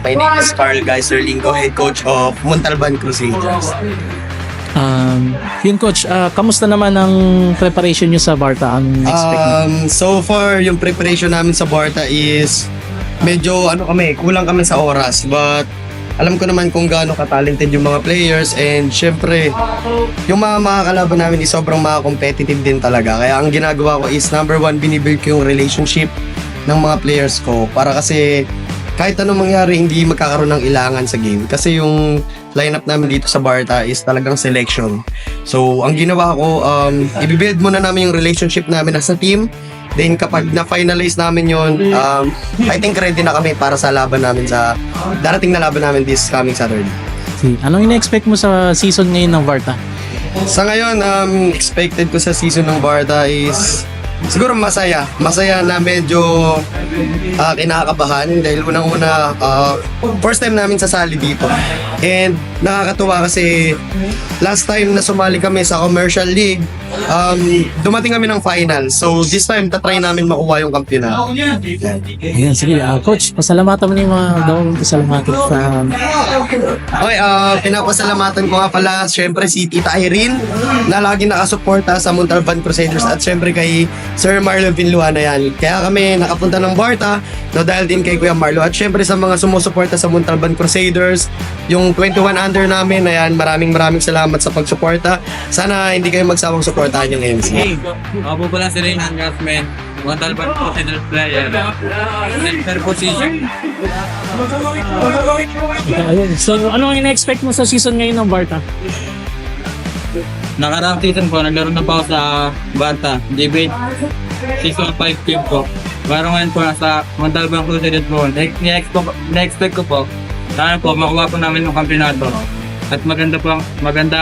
My name is Carl Geiser Lingo, head coach of Montalban Crusaders. Yun coach, kamusta naman ang preparation nyo sa Barta? Ang expect nyo? So far, yung preparation namin sa Barta is medyo kulang kami sa oras, but alam ko naman kung gaano ka-talented yung mga players, and syempre yung mga kalaban namin is sobrang mga competitive din talaga. Kaya ang ginagawa ko is number one, binibuild ko yung relationship ng mga players ko, para kasi kahit anong mangyari, hindi magkakaroon ng ilangan sa game. Kasi yung lineup namin dito sa Barta is talagang selection. So, ang ginawa ko, i-build muna namin yung relationship namin as a team. Then, kapag na-finalize namin yun, I think ready na kami para sa laban namin, sa darating na laban namin this coming Saturday. Anong ina-expect mo sa season ngayon ng Barta? Sa ngayon, expected ko sa season ng Barta is siguro masaya. Masaya na medyo kinakabahan dahil unang-una first time namin sasali dito. And nakakatuwa kasi last time na sumali kami sa commercial league, dumating kami ng final. So this time, tatry namin makuha yung kampiyonato. Ayan, sige. Coach, pasalamatan mo na yung mga gawang pasalamatan sa... Okay, pinapasalamatan ko nga pala syempre si Tita Irene na lagi nakasuporta sa Montalban Crusaders, at syempre kay Sir Marlon Vinluana yan. Kaya kami nakapunta ng Barta, no, dahil din kay Kuya Marlo, at syempre sa mga sumusuporta sa Montalban Crusaders, yung 21 under namin, ayan, maraming salamat sa pagsuporta. Sana hindi kayo magsawang suportahan yung MC. Hey, ako po pala si Reynan Gasman, Montalban Crusaders player. Center position. Ayun. So, ano ang ina-expect mo sa season ngayon ng Barta? Nakaraang season po, naglaro na po ako sa Barta, debate, season 5 team po. Pero ngayon po nasa Montalban Crusaders po, na-expect ko po, sana po makuha po namin yung kampiyonato. At maganda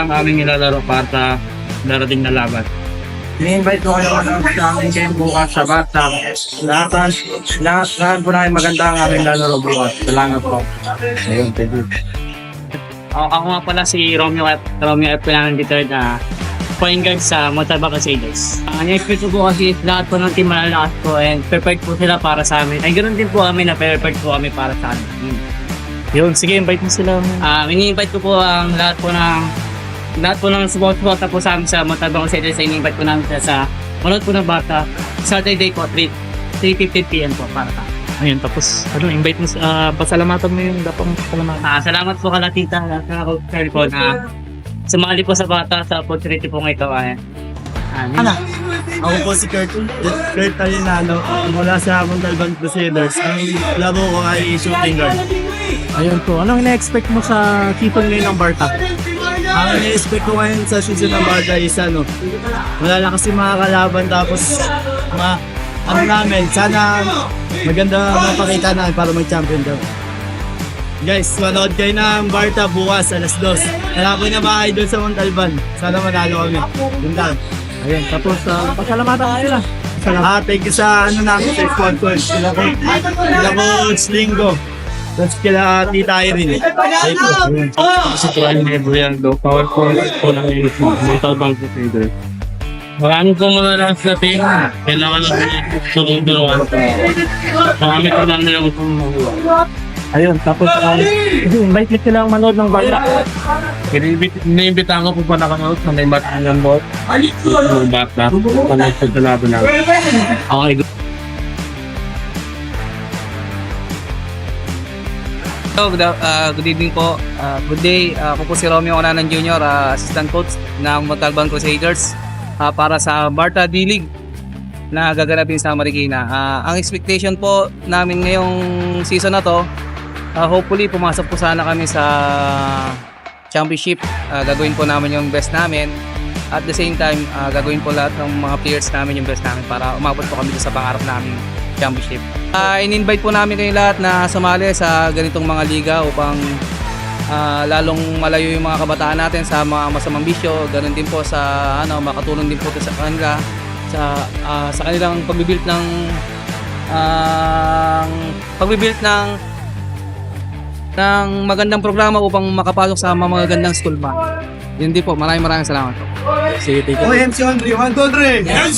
ang aming ilalaro para sa darating na laban. I-invite ko kayo sa aming game bukas sa Barta. Lahat po namin maganda ang aming lalaro bukas. Salamat po. Ayun, thank you. Ako nga pala si Romeo F. Pinangan III na point guard sa Montalban Crusaders. Ang expect ko po kasi lahat po ng team malalakas po and perfect po sila para sa amin. Ay ganoon din po kami na perfect po kami para sa amin. Yun, sige, invite mo sila. Ini-invite ko po ang lahat po ng support po sa amin sa Montalban Crusaders. Ini-invite po namin sila sa manood po ng Barta Saturday po 3:15 PM po para sa amin. Ayun, tapos, invite mo, pasalamatan mo yung dapat mong pasalamatan. Salamat po kala tita po na sumali po sa Barta sa opportunity po ito. Ako po si Kurt Talinano mula sa Montalban Crusaders. Ang laro ko ay shooting guard. Ayun po, anong ina-expect mo sa season ngayon ng Barta? Ang ina-expect ko ngayon sa season ng Barta is wala na kasi mga kalaban, tapos sana maganda mapakita na para mag-champion daw. Guys, manood kayo ng Barta bukas alas 2. Nalakoy na mga idol sa Montalban. Sana manalo kami. Yun lang. Ayun, tapos, pasalamatan ka nila. Thank you sa namin sa sponsor. Sila Coach Lingo. Tapos kila Tita Irene. Si Tuan Nebriando, power forward po ng Montalban Crusaders. Marami po mga lang sa team. Kailangan natin tulong-tulungan. Marami po lang nila gusto mahuwa. Ayun, tapos, invite mo sila ang manood ng Barta. Iniimbitahan ko po pa nakanood sa may Batangan Ball. Yung Barta. Panood sa laban namin. Okay, Hello, good evening po. Good day. Ako po si Romeo Onanan Jr., assistant coach ng Montalban Crusaders para sa Barta D-League na gaganapin sa Marikina. Ang expectation po namin ngayong season na to, hopefully pumasok po sana kami sa championship. Gagawin po namin yung best namin. At the same time, gagawin po lahat ng mga players namin yung best namin para umabot po kami sa pangarap namin championship. In-invite po namin kayo lahat na sumali sa ganitong mga liga upang lalong malayo yung mga kabataan natin sa mga masamang bisyo. Ganun din po sa makatulong din po sa kanila sa kanilang pagbibuild ng magandang programa upang makapasok sa mga magagandang school pa. Yun din po. Maraming salamat po. Sige, take it. MC Andre, 1, 2, 3! Yes!